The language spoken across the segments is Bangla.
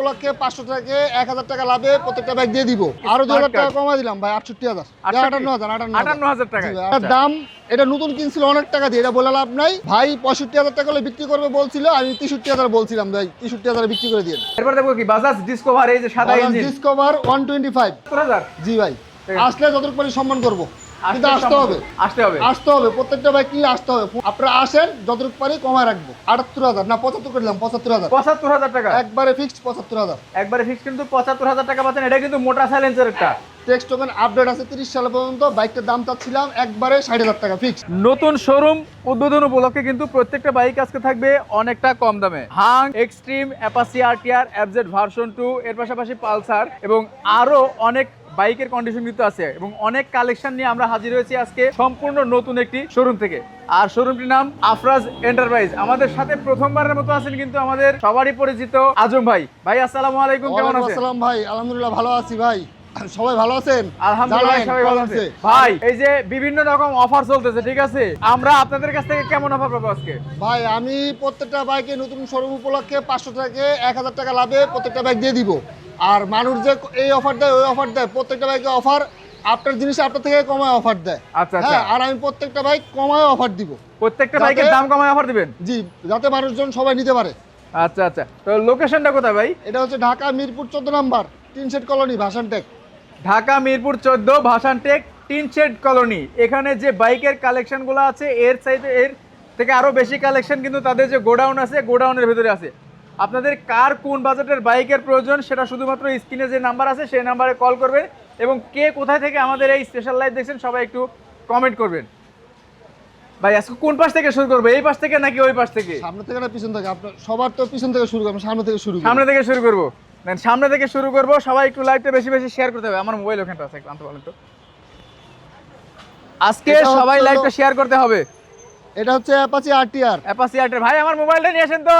উপলক্ষে 500 থেকে 1000 টাকা লাভে প্রত্যেকটা বাইক দিয়ে দিব। আরো 2000 টাকা কমাই দিলাম ভাই, 68000 58000 টাকা দাম। এটা নতুন কিনছিল অনেক টাকা দিয়ে, এটা বলে লাভ নাই ভাই। 65000 টাকা হলে বিক্রি করবে বলছিল, আমি 63000 বলছিলাম ভাই, 63000 বিক্রি করে দিয়ে। এরপর দেখো কি বাজাজ ডিসকভার, এই যে সাদা ইঞ্জিন ডিসকভার 125। 70000 জি ভাই, আসলে যতটুকু পারি সম্মান করব, কিন্তু আসতে হবে প্রত্যেকটা বাইক কিনলে আসতে হবে। আপনারা আসেন, যতটুকু পারি কমায় রাখবো। 78000 না 75 করে দিলাম, 75000 টাকা একবারে ফিক্সড। 75000 একবারে ফিক্স, কিন্তু 75000 টাকা পাচ্ছেন। এটা কিন্তু মোটা সাইলেন্সার একটা টেক্সট টোকেন আপডেট আছে 30 সাল পর্যন্ত। বাইকটার দাম চাচ্ছিলাম একবারে 60000 টাকা ফিক্সড। নতুন শোরুম উদ্বোধন উপলক্ষে কিন্তু প্রত্যেকটা বাইক আজকে থাকবে অনেকটা কম দামে। হাং, Xtreme, Apache RTR, FZ version 2, এর পাশাপাশি পালসার এবং আরো অনেক বাইকের কন্ডিশন কিন্তু আছে এবং অনেক কালেকশন নিয়ে আমরা হাজির হয়েছি আজকে সম্পূর্ণ নতুন একটি শোরুম থেকে। আর শোরুমটির নাম আফরাজ এন্টারপ্রাইজ। আমাদের সাথে প্রথমবারের মতো আছেন কিন্তু আমাদের সবারই পরিচিত আজম ভাই। ভাই আসসালামু আলাইকুম, কেমন আছেন? আসসালাম ভাই, আলহামদুলিল্লাহ ভালো আছি ভাই। সবাই ভালো আছেন? আলহামদুলিল্লাহ সবাই ভালো আছে ভাই। এই যে বিভিন্ন রকম অফার চলতেছে, ঠিক আছে, আমরা আপনাদের কাছ থেকে কেমন অফার পাবো আজকে? ভাই আমি প্রত্যেকটা বাইকে নতুন শোরুম উপলক্ষে 500 থেকে 1000 টাকা লাভে প্রত্যেকটা বাইক দিয়ে দিব। আর মানুষ যে এই অফার দেয় ওই অফার দেয়, প্রত্যেকটা বাইকে অফার আপনার জিনিস আপনার থেকে কমায় অফার দেয়। আচ্ছা হ্যাঁ, আর আমি প্রত্যেকটা বাইক কমায় অফার দিব। প্রত্যেকটা বাইকের দাম কমায় অফার দিবেন? জি, যাতে মানুষজন সবাই নিতে পারে। আচ্ছা আচ্ছা, তো লোকেশনটা কোথায় ভাই? এটা হচ্ছে Dhaka Mirpur 14 number tin shed colony, Bhasantek. Dhaka Mirpur 14 Bhasantek tin shed colony. এখানে যে বাইকের কালেকশনগুলো আছে এর থেকে আরো বেশি কালেকশন কিন্তু তাদের যে গোডাউন আছে, গোডাউনের ভিতরে আছে। আপনাদের কার কোন বাজেটের বাইকের প্রয়োজন সেটা শুধুমাত্র স্ক্রিনে যে নাম্বার আছে সেই নাম্বারে কল করবেন এবং কে কোথায় থেকে আমাদের এই স্পেশাল লাইভ দেখছেন সবাই একটু কমেন্ট করবেন। ভাই আজকে কোন পাশ থেকে শুরু করবো, এই পাশ থেকে নাকি ওই পাশ থেকে? সামনে থেকে না পিছন থেকে? আপনার সবার তো পিছন থেকে শুরু করব, সামনে থেকে শুরু করব। সামনে থেকে শুরু করবো, সামনে থেকে শুরু করবো। সবাই একটু লাইভটা বেশি বেশি শেয়ার করতে হবে। আমার মোবাইল ওখানটা আছে, আনতে বলেন তো। আজকে সবাই লাইভটা শেয়ার করতে হবে। এটা হচ্ছে অ্যাপাচি আরটিআর। অ্যাপাচি আরটিআর ভাই আমার মোবাইলটা নিয়ে আসেন তো।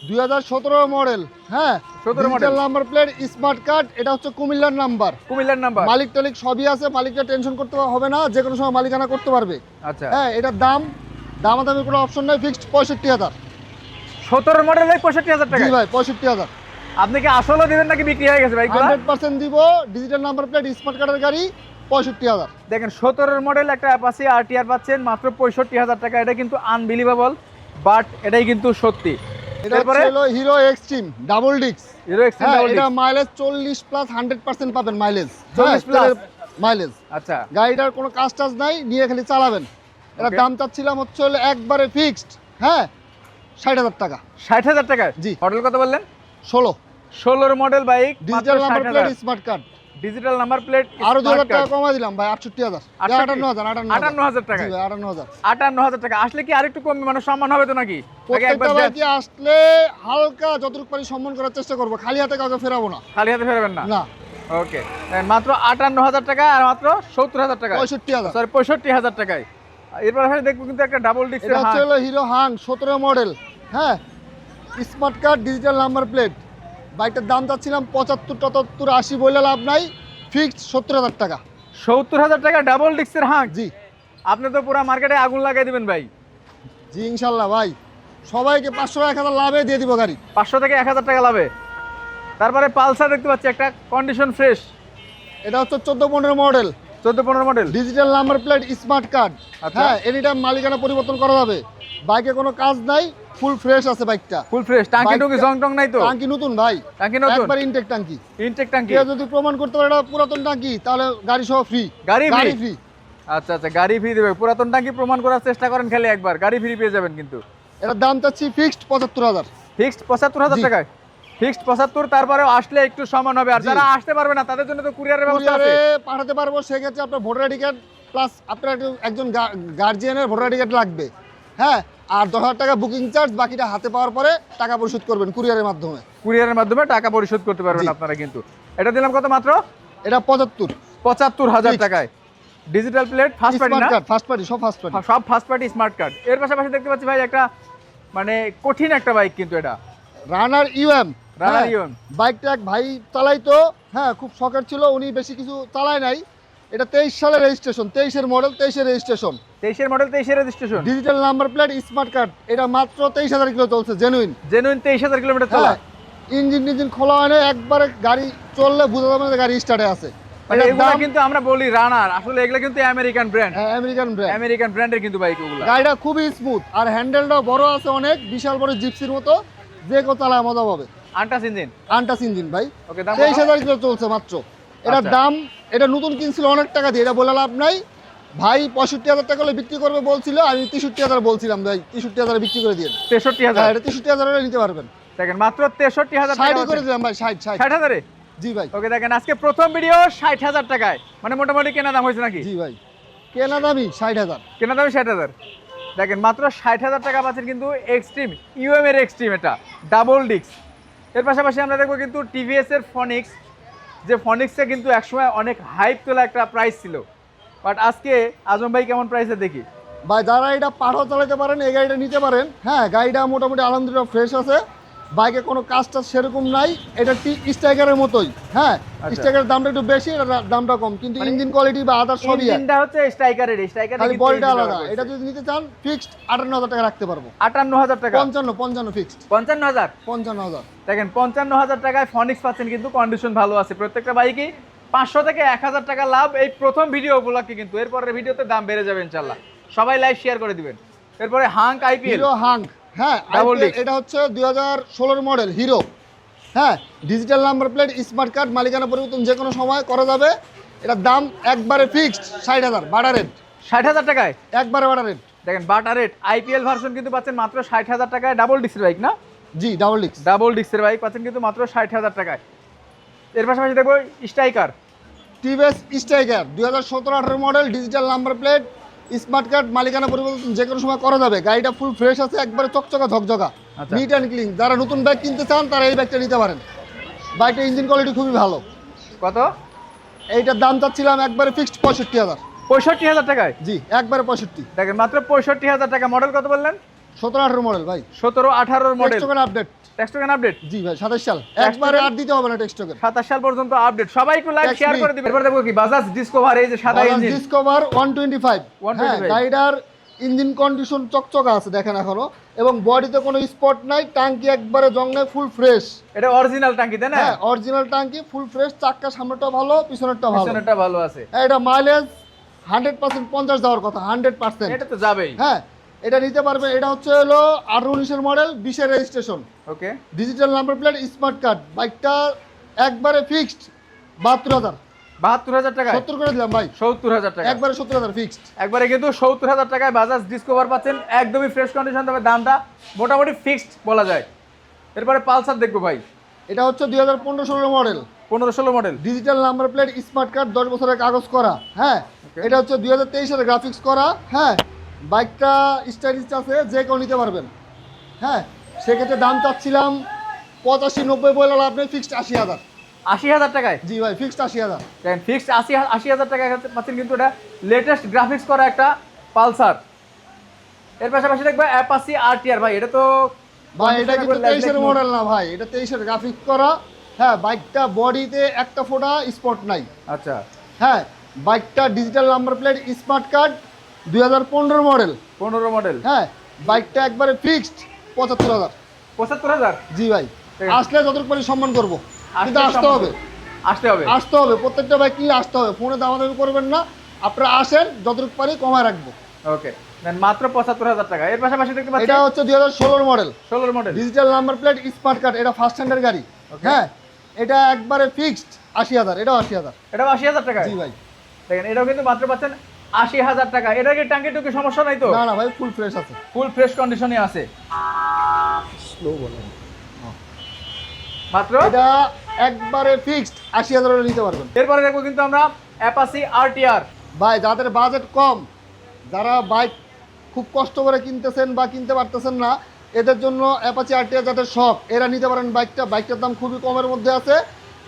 2017 মডেল। হ্যাঁ, 17 model, number plate, smart card. এটা হচ্ছে কুমিল্লার নাম্বার। কুমিল্লার নাম্বার, মালিক টালিক সবই আছে, মালিকটা টেনশন করতে হবে না, যে কোনো সময় মালিকানা করতে পারবে। আচ্ছা হ্যাঁ, এটার দামাদামি কোনো অপশন নাই, ফিক্সড 65000। 17 মডেল 65000 টাকা? জি ভাই, 65000। আপনি কি আসলে দিবেন নাকি বিক্রি হয়ে গেছে বাইকগুলো? 100% দিব। ডিজিটাল নাম্বার প্লেট, স্মার্ট কার্ডের গাড়ি, 65000। দেখেন 17 মডেল একটা অ্যাপাচি আরটিআর পাচ্ছেন মাত্র 65000 টাকা। এটা কিন্তু আনবিলিভেবল, বাট এটাই কিন্তু সত্যি। এটা হলো Hero Xtreme double disc. Hero Xtreme double disc, এটা মাইলেজ 40 প্লাস 100% পাবেন মাইলেজ। 40 plus mileage. আচ্ছা, গাড়িটার কোনো কাজ টাজ নাই, নিয়ে খালি চালাবেন। এটা দাম চাচ্ছিলাম হচ্ছে একবারে ফিক্সড, হ্যাঁ, 60000 টাকা। 60000 টাকা? জি। মডেল কত বললেন? 16 model bike, digital number plate, smart card. Digital number plate. আরো 2000 টাকা কমাই দিলাম ভাই, 68000। 58000 টাকা? জি ভাই, 58000। 58000 টাকা আসলে কি আরেকটু কমবে, মানে সম্মান হবে তো নাকি? প্রত্যেকটা বাইকে আসলে হালকা যতটুকু পারি সম্মান করার চেষ্টা করব, খালি হাতে কাউকে ফেরাবো না। খালি হাতে ফেরবেন না? না। ওকে, মাত্র 58000 টাকা আর মাত্র 70000 টাকা, 65000। সরি 65000 টাকায়। এরপর আমরা দেখবো কিন্তু একটা ডাবল ডিস্ক। এটা হচ্ছে হিরো হাং 17 মডেল। হ্যাঁ, smart card, digital number plate. বাইকটার দাম চাচ্ছিলাম 75, 77, 80 বলে লাভ নাই, ফিক্সড 70000 টাকা। 70000 টাকা ডাবল ডিস্কের হাং? জি। আপনি তো পুরো মার্কেটে আগুন লাগাই দিবেন ভাই। জি ইনশাল্লাহ ভাই, সবাইকে 500 1000 লাভে দিয়ে দিব গাড়ি। 500 থেকে 1000 টাকা লাভে। তারপরে পালসার দেখতে পাচ্ছি একটা কন্ডিশন ফ্রেশ। এটা হচ্ছে 14-15 model. 14-15 model, digital number plate, smart card. হ্যাঁ, এনি টাইম মালিকানা পরিবর্তন করা যাবে। বাইকে কোনো কাজ নাই, ফুল ফ্রেশ আছে বাইকটা। ফুল ফ্রেশ, টাঙ্কি টুকি জং টং নাই তো? টাঙ্কি নতুন ভাই, টাঙ্কি নতুন, একবার ইনটেক টাঙ্কি। ইনটেক টাঙ্কি। কেউ যদি প্রমাণ করতে পারে এটা পুরাতন টাঙ্কি, তাহলে গাড়ি সহ ফ্রি। গাড়ি ফ্রি। আচ্ছা আচ্ছা, গাড়ি ফ্রি দেবে। পুরাতন টাঙ্কি প্রমাণ করার চেষ্টা করেন খালি একবার, গাড়ি ফ্রি পেয়ে যাবেন। কিন্তু এটার দাম চাচ্ছি ফিক্সড 75000। ফিক্সড 75000 টাকায়? ফিক্সড 75, তারপরে আসলে একটু সমান হবে। আর যারা আসতে পারবে না তাদের জন্য তো কুরিয়ারের ব্যবস্থা আছে। পাঠাতে পারবো, সেক্ষেত্রে আপনার ভোটার আইডি কার্ড প্লাস আপনার একজন গার্জিয়ানের ভোটার আইডি কার্ড লাগবে। হ্যাঁ, আর 10000 টাকা বুকিং চার্জ, বাকিটা হাতে পাওয়ার পরে টাকা পরিশোধ করবেন কুরিয়ারের মাধ্যমে। কুরিয়ারের মাধ্যমে টাকা পরিশোধ করতে পারবেন আপনারা কিন্তু। এটা দিলাম কত মাত্র? এটা 75000 টাকায়। ডিজিটাল প্লেট, ফার্স্ট পার্টি না? ফার্স্ট পার্টি, সব ফার্স্ট পার্টি। সব ফার্স্ট পার্টি স্মার্ট কার্ড। এর পাশাপাশি দেখতে পাচ্ছি ভাই একটা মানে কঠিন একটা বাইক কিন্তু এটা, রানার ইউএম। রানার ইউএম বাইকটা এক ভাই চালাইতো, হ্যাঁ, খুব শখের ছিল, উনি বেশি কিছু চালায় নাই। এটা 23 সালের রেজিস্ট্রেশন, 23-এর মডেল, 23-এর রেজিস্ট্রেশন। 23-এর মডেল, 23-এর registration, digital number plate, smart card. এটা মাত্র 23000 কিলো চলছে, জেনুইন 23000 কিলোমিটার চলা। ইঞ্জিন খোলা হয় না, একবারে গাড়ি চললে বোঝা যাবে না যে গাড়ি স্টার্টে আছে। মানে এটার এগুলা দাম কিন্তু আমরা বলি রানার, আসলে এগুলা কিন্তু American brand, American brand. American ব্র্যান্ডের কিন্তু বাইক ওগুলা। গাড়িটা খুবই স্মুথ আর হ্যান্ডেলটাও বড় আছে অনেক, বিশাল বড় জিপসির মতো, যে কেউ চালায় মজা পাবে। আনটাস ইঞ্জিন, আনটাস ইঞ্জিন ভাই। ওকে দাম 23,000 কিলো চলছে মাত্র। এটার আচ্ছা। দাম, এটা নতুন কিনছিল অনেক টাকা দিয়ে, এটা বলে লাভ নাই ভাই। 65,000 টাকা হলে বিক্রি করবে বলছিল, আমি 63,000 বলছিলাম ভাই, 63,000 বিক্রি করে দিয়ে। 63,000, হ্যাঁ, এটা 63,000 হলে নিতে পারবেন। দেখেন মাত্র 63,000 টাকা 60 করে দিলাম ভাই, 60। 60,000-এ। জি ভাই। ওকে দেখেন আজকে প্রথম ভিডিও 60,000 টাকায়, মানে মোটামুটি কেনা দাম হয়েছে নাকি? জি ভাই, কেনা দামি 60,000। কেনা দামে 60,000। দেখেন মাত্র 60,000 টাকা পাচ্ছেন কিন্তু এক্সট্রিম ইউএম এর এক্সট্রিম, এটা ডাবল ডিস্ক। এর পাশাপাশি আমরা দেখবো কিন্তু টিভিএস এর ফনিক্স, যে ফনিক্সে কিন্তু একসময় অনেক হাইপ তোলা একটা প্রাইস ছিল, বাট আজকে আজম ভাই কেমন প্রাইসে দেখি। ভাই যারা এটা পাঠাও চালাতে পারেন এই গাড়িটা নিতে পারেন। হ্যাঁ, গাড়িটা মোটামুটি আলহামদুলিল্লাহ ফ্রেশ আছে, বাইকে কোনো কাজটা সেরকম নাই। এটা স্ট্রাইকারের মতোই। হ্যাঁ, আচ্ছা। স্ট্রাইকারের দামটা একটু বেশি, এটা দামটা কম, কিন্তু মানে ইঞ্জিন কোয়ালিটি বা আদার সবই এক। ইঞ্জিনটা হচ্ছে স্ট্রাইকারের, খালি বডিটা আলাদা। এটা যদি নিতে চান ফিক্সড 58,000 টাকা রাখতে পারবো। 58,000 টাকা, 55 ফিক্সড। 55,000। 55,000। দেখেন 55,000 টাকায় ফনিক্স পাচ্ছেন, কিন্তু কন্ডিশন ভালো আছে প্রত্যেকটা বাইকই। 500 থেকে 1,000 টাকা লাভ এই প্রথম ভিডিও উপলক্ষে, কিন্তু এরপরের ভিডিওতে দাম বেড়ে যাবে ইনশাল্লাহ। সবাই লাইভ শেয়ার করে দিবেন। এরপরে হাঙ্ক আইপিএল, হিরো হাঙ্ক। হ্যাঁ, Double IPL, disc। এটা হচ্ছে 2016 মডেল হিরো। হ্যাঁ, digital number plate, smart card, মালিকানা পরিবর্তন যে কোনো সময় করা যাবে। এটার দাম একবারে ফিক্সড 60,000, বাটা রেট। 60,000 টাকায়। একবারে বাটা রেট। দেখেন বাটা রেট আইপিএল ভার্সন কিন্তু পাচ্ছেন মাত্র 60,000 টাকায়, ডাবল ডিস্কের বাইক না? জি, ডাবল ডিস্ক। ডাবল ডিস্কের বাইক পাচ্ছেন কিন্তু মাত্র 60,000 টাকায়। এর পাশাপাশি দেখবো striker, TVS striker 2017-18 model, digital number plate, smart card, মালিকানা পরিবর্তন যে কোনো সময় করা যাবে। গাড়িটা ফুল ফ্রেশ আছে, একবারে চকচকা ঝকঝকা, আচ্ছা। Neat and clean. যারা নতুন বাইক কিনতে চান তারা এই বাইকটা নিতে পারেন। বাইকটার ইঞ্জিন কোয়ালিটি খুবই ভালো। কত? এইটার দাম চাচ্ছিলাম একবারে ফিক্সড 65,000। 65,000 টাকায়। জি, একবারে 65। দেখেন মাত্র 65,000 টাকা। মডেল কত বললেন? 17-18 মডেল ভাই। 17-18 মডেল। টেক্সটোকেন আপডেট। টেক্সটোকেন আপডেট। জি ভাই, 27 সাল। একবারে আর দিতে হবে না টেক্সটোকেন। 27 সাল পর্যন্ত আপডেট। সবাই একটু লাইক Text শেয়ার me। করে দিবেন। এরপর দেখবো কি বাজাজ ডিসকভার, এই যে সাদা ইঞ্জিন, ডিসকভার 125। 125 হ্যাঁ, গাড়িটার ইঞ্জিন কন্ডিশন চকচকা আছে দেখেন এখনো, এবং বডিতে কোনো স্পট নাই। টাঙ্কি একবারে জং নাই, ফুল ফ্রেশ। এটা অরিজিনাল টাঙ্কি তাই না? হ্যাঁ, অরিজিনাল টাঙ্কি, ফুল ফ্রেশ। চাক্কা সামনেটা ভালো, পিছনেরটা ভালো। পিছনেরটা ভালো আছে। এটা মাইলেজ 100% 50 দেওয়ার কথা, 100%। এটা তো যাবেই। হ্যাঁ, এটা নিতে পারবে। এটা হচ্ছে হলো 18-19 মডেল, 20-এর registration, okay. Digital number plate, smart card. বাইকটা একবারে ফিক্সড 72,000। 72,000 টাকায়। 70 করে দিলাম ভাই। 70,000 টাকা। একবারে 70,000 ফিক্সড। একবারে কিন্তু 70,000 টাকায় বাজাজ ডিসকভার পাচ্ছেন, একদমই ফ্রেশ কন্ডিশন, তবে দামটা মোটামুটি ফিক্সড বলা যায়। এরপরে পালসার দেখবো ভাই, এটা হচ্ছে 2015-16 model, 15-16 model, digital number plate, smart card, 10 বছরের কাগজ করা। হ্যাঁ, Okay. এটা হচ্ছে 2023 সালে গ্রাফিক্স করা। হ্যাঁ, বাইকটা স্টাইলিশ আছে, যে কেউ নিতে পারবেন। হ্যাঁ, সেক্ষেত্রে দাম চাচ্ছিলাম 85-90 বলে লাভ নেই, ফিক্সড 80,000। 80,000 টাকায়। জি ভাই, ফিক্সড 80,000। দেখেন ফিক্সড 80,000 টাকা পাচ্ছেন কিন্তু এটা লেটেস্ট গ্রাফিক্স করা একটা পালসার। এর পাশাপাশি দেখবে অ্যাপাচি আরটিআর, ভাই এটা তো ভাই এটা কিন্তু 23-এর মডেল না ভাই, এটা 23-এর গ্রাফিক্স করা। হ্যাঁ, বাইকটা বডিতে একটা ফোঁটা স্পট নাই। আচ্ছা, হ্যাঁ, বাইকটা digital number plate, smart card, 2015 model. 15 model. হ্যাঁ, বাইকটা একবারে ফিক্সড 75,000। 75,000। জি ভাই, ঠিক আছে। আসলে যতটুকু পারি সম্মান করবো, কিন্তু আসলে আসতে হবে। আসতে হবে। আসতে হবে, প্রত্যেকটা বাইক কিনলে আসতে হবে। ফোনে দামাদামি করবেন না, আপনারা আসেন, যতটুকু পারি কমায় রাখবো। ওকে, দেন মাত্র 75,000 টাকা। এর পাশাপাশি দেখতে পাচ্ছি এটা হচ্ছে 2016 model, 16 model, digital number plate, smart card. এটা ফার্স্ট হ্যান্ডের গাড়ি। Okay. হ্যাঁ, এটা একবারে ফিক্সড 80,000। এটাও 80,000। এটাও 80,000 টাকা। জি ভাই। দেখেন এটাও কিন্তু মাত্র পাচ্ছেন 80,000 টাকা। এটা কি টাঙ্কি টুকি সমস্যা নাই তো? না না ভাই, ফুল ফ্রেশ আছে। ফুল ফ্রেশ কন্ডিশনে আছে। স্লো বলেন। মাত্র এটা একবারে ফিক্সড 80,000 হলে নিতে পারবেন। এরপরে দেখবো কিন্তু আমরা অ্যাপাচি আরটিআর। ভাই যাদের বাজেট কম, যারা বাইক খুব কষ্ট করে কিনতেছেন বা কিনতে পারতেছেন না, এদের জন্য অ্যাপাচি আরটিআর যাদের শখ, এরা নিতে পারেন বাইকটা। বাইকটার দাম খুবই কমের মধ্যে আছে,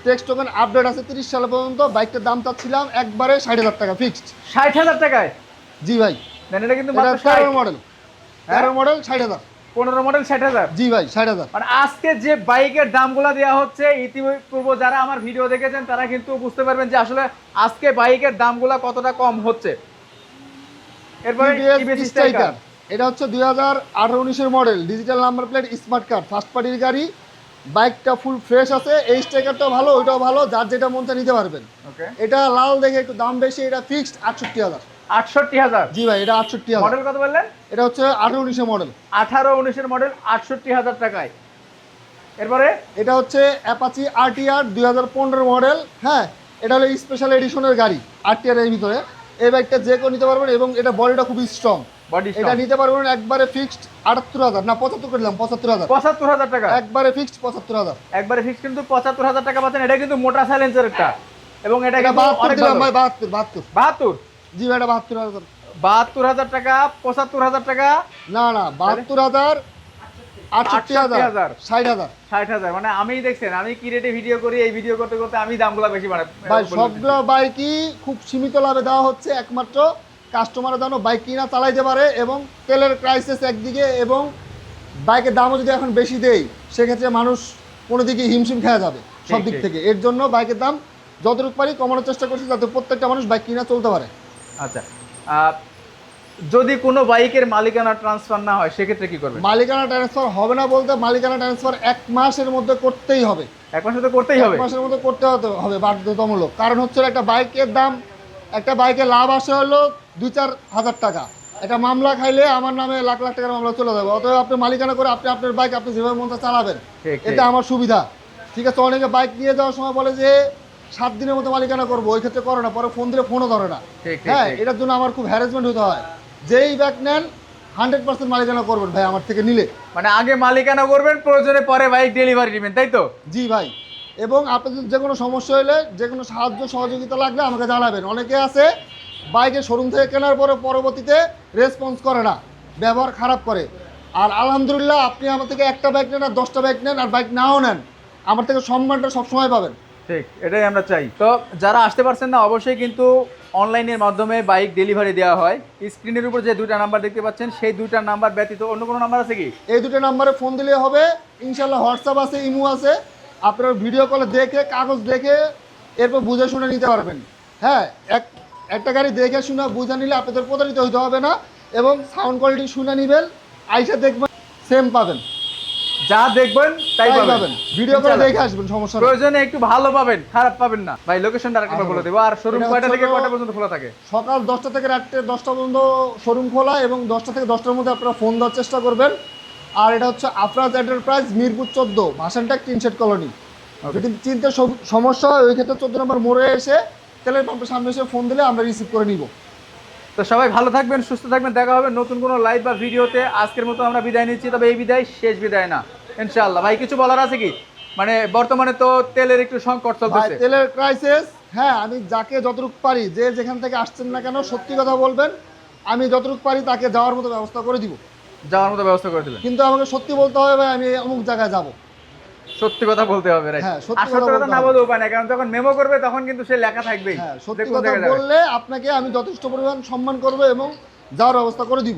টেক্সট টোকেন আপডেট আছে 30 সাল পর্যন্ত। বাইকটার দাম চাচ্ছিলাম একবারে 60,000 টাকা ফিক্সড। 60,000 টাকায়। জি ভাই, দেন এটা কিন্তু এটা মাত্র 13 মডেল। 13 মডেল 60,000। 15 মডেল 60,000। জি ভাই, 60,000। মানে আজকে যে বাইকের দামগুলো দেওয়া হচ্ছে, ইতিপূর্বে যারা আমার ভিডিও দেখেছেন তারা কিন্তু বুঝতে পারবেন যে আসলে আজকে বাইকের দামগুলো কতটা কম হচ্ছে। এরপরে টিভিএস স্ট্রাইকার, এটা হচ্ছে 2018-19 model, digital number plate, smart card, first পার্টির গাড়ি। বাইকটা ফুল ফ্রেশ আছে, এই স্ট্রাইকারটাও ভালো, ওইটাও ভালো, যার যেটা মন চায় নিতে পারবেন। ওকে, এটা লাল দেখে একটু দাম বেশি, এটা ফিক্সড 68,000। 68,000। জি ভাই, এটা 68,000। মডেল কত বললেন? এটা হচ্ছে 18-19 মডেল। 18-19 মডেল, 68,000 টাকায়। এরপরে এটা হচ্ছে অ্যাপাচি আরটিআর 2015 মডেল। হ্যাঁ, এটা হলো স্পেশাল এডিশনের গাড়ি আরটিআর এর ভিতরে। এই বাইকটা যে কেউ নিতে পারবেন এবং এটা বডিটা খুবই স্ট্রং। বডি এটা নিতে পারবেন একবারে ফিক্সড 78,000, না 75 করে দিলাম, 75,000। 75,000 টাকা একবারে ফিক্সড 75,000। একবারে ফিক্স, কিন্তু 75,000 টাকা পাচ্ছেন। এটা কিন্তু মোটা সাইলেন্সারেরটা, এবং এটা এটা কিন্তু 72 অনেক দিলাম ভালো। ভাই, 72। 72 জি ভাই, এটা 72,000। 72,000 টাকা, 75,000 টাকা, না না, 72,000, 68,000, 60,000। 60,000। মানে আমি দেখছেন, আমি কি রেটে ভিডিও করি, এই ভিডিও করতে করতে আমি দামগুলো বেশি বাড়াই ভাই সবগুলো বাইকই খুব সীমিত লাভে দেওয়া হচ্ছে, একমাত্র কাস্টমারের যেন বাইক কিনা চালাইতে পারে, এবং তেলের ক্রাইসিস একদিকে, এবং বাইকের দামও যদি এখন বেশি দেই সেক্ষেত্রে মানুষ কোনো দিকে হিমশিম খেয়ে যাবে সব দিক ঠিক। থেকে। এর জন্য বাইকের দাম যতটুকু পারি কমানোর চেষ্টা করছি, যাতে প্রত্যেকটা মানুষ বাইক কিনা চলতে পারে। আচ্ছা, যদি কোনো বাইকের মালিকানা ট্রান্সফার না হয় সেক্ষেত্রে কি করবেন? মালিকানা ট্রান্সফার হবে না বলতে, মালিকানা ট্রান্সফার 1 মাসের মধ্যে করতেই হবে। 1 মাসে তো করতেই হবে। 1 মাসের মধ্যে করতে হবে বাধ্যতামূলক। কারণ হচ্ছে একটা বাইকের দাম, একটা বাইকে লাভ আসে হলো 2-4 হাজার টাকা। একটা মামলা খাইলে আমার নামে লাখ লাখ টাকার মামলা চলে যাবে। অতএব আপনি মালিকানা করে আপনি আপনার বাইক আপনি যেভাবে মন চায় চালাবেন, ঠিক, এটা আমার সুবিধা। ঠিক আছে, অনেকে বাইক নিয়ে যাওয়ার সময় বলে যে 7 দিনের মতো মালিকানা করবো, ওই ক্ষেত্রে করে না, পরে ফোন দিলে ফোনও ধরে না। ঠিক, ঠিক, হ্যাঁ, ঠিক। এটার জন্য আমার খুব হ্যারাসমেন্ট হতে হয়। যেই বাইক নেন 100% মালিকানা করবেন ভাই আমার থেকে নিলে। মানে আগে মালিকানা করবেন, প্রয়োজনে পরে বাইক ডেলিভারি দিবেন, তাই তো? জি ভাই, এবং আপনাদের যে কোনো সমস্যা হলে, যে কোনো সাহায্য সহযোগিতা লাগলে আমাকে জানাবেন। অনেকে আছে বাইকের শোরুম থেকে কেনার পরে পরবর্তীতে রেসপন্স করে না, ব্যবহার খারাপ করে। আর আলহামদুলিল্লাহ, আপনি আমার থেকে একটা বাইক নেন আর 10টা বাইক নেন আর বাইক নাও নেন, আমার থেকে সম্মানটা সবসময় পাবেন। ঠিক, এটাই আমরা চাই। তো যারা আসতে পারছেন না, অবশ্যই কিন্তু অনলাইনের মাধ্যমে বাইক ডেলিভারি দেওয়া হয়। স্ক্রিনের উপর যে 2টা নাম্বার দেখতে পাচ্ছেন, সেই 2টা নাম্বার ব্যতীত অন্য কোনো নাম্বার আছে কি? এই দুটো নাম্বারে ফোন দিলে হবে ইনশাল্লাহ। হোয়াটসঅ্যাপ আছে, ইমো আছে, আপনার ভিডিও কলে দেখে কাগজ দেখে এরপর বুঝে শুনে নিতে পারবেন। হ্যাঁ, একটা গাড়ি দেখে শুনে বুঝে নিলে আপনাদের প্রতারিত হইতে হবে না, এবং সাউন্ড কোয়ালিটি শুনে নেবেন, আইসা দেখবেন সেম পাবেন, যা দেখবেন তাই তাই পাবেন। পাবেন। ভিডিও করে দেখে আসবেন, সমস্যা নেই। প্রয়োজনে একটু ভালো পাবেন, খারাপ পাবেন না। ভাই লোকেশনটা আরেকবার বলে দেবো। আর শোরুম এটা কয়টা হচ্ছে থেকে হলো কয়টা পর্যন্ত খোলা থাকে? সকাল 10টা থেকে রাত্রে 10টা পর্যন্ত শোরুম খোলা, এবং 10টা থেকে 10টার মধ্যে আপনারা ফোন দেওয়ার চেষ্টা করবেন। আর এটা হচ্ছে Afraz enterprise, Mirpur 14, Bhasantek tin shed colony. যদি চিনতে সমস্যা হয়, ওই ক্ষেত্রে 14 নম্বর মোড়ে এসে তেলের পাম্পের সামনে এসে ফোন দিলে আমরা রিসিভ করে নিব। তো সবাই ভালো থাকবেন, সুস্থ থাকবেন। দেখা হবে নতুন কোনো লাইভ বা ভিডিওতে। আজকের মতো আমরা বিদায় নিচ্ছি, তবে এই বিদায় শেষ বিদায় না, ইনশাআল্লাহ। ভাই কিছু বলার আছে কি? মানে বর্তমানে তো তেলের একটু সংকট ভাই চলতেছে। তেলের ক্রাইসিস। হ্যাঁ, আমি যাকে যতটুকু পারি, যে যেখান থেকে আসছেন না কেন সত্যি কথা বলবেন, আমি যতটুকু পারি তাকে যাওয়ার মতো ব্যবস্থা করে দিব। যাওয়ার মতো ব্যবস্থা করে দেবেন। কিন্তু আমাকে সত্যি বলতে হবে ভাই, আমি অমুক জায়গায় যাব। সত্যি কথা বলতে হবে, রাইট? হ্যাঁ, সত্যি আর সত্যি কথা কথা বলতে না হবে। বলতে উপায় নাই, কারণ যখন মেমো করবে তখন কিন্তু সে লেখা থাকবেই। হ্যাঁ, যে সত্যি কোন কথা জায়গায় যাবে। বললে আপনাকে আমি যথেষ্ট পরিমাণ সম্মান করবো এবং যাওয়ার ব্যবস্থা করে দিব।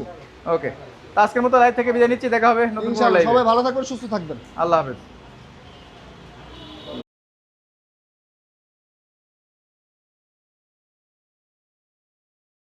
ওকে, তো আজকের মতো লাইভ থেকে বিদায় নিচ্ছি। দেখা হবে নতুন কোনো ইনশাআল্লাহ। লাইভে। সবাই ভালো থাকবেন, সুস্থ থাকবেন। আল্লাহ হাফেজ।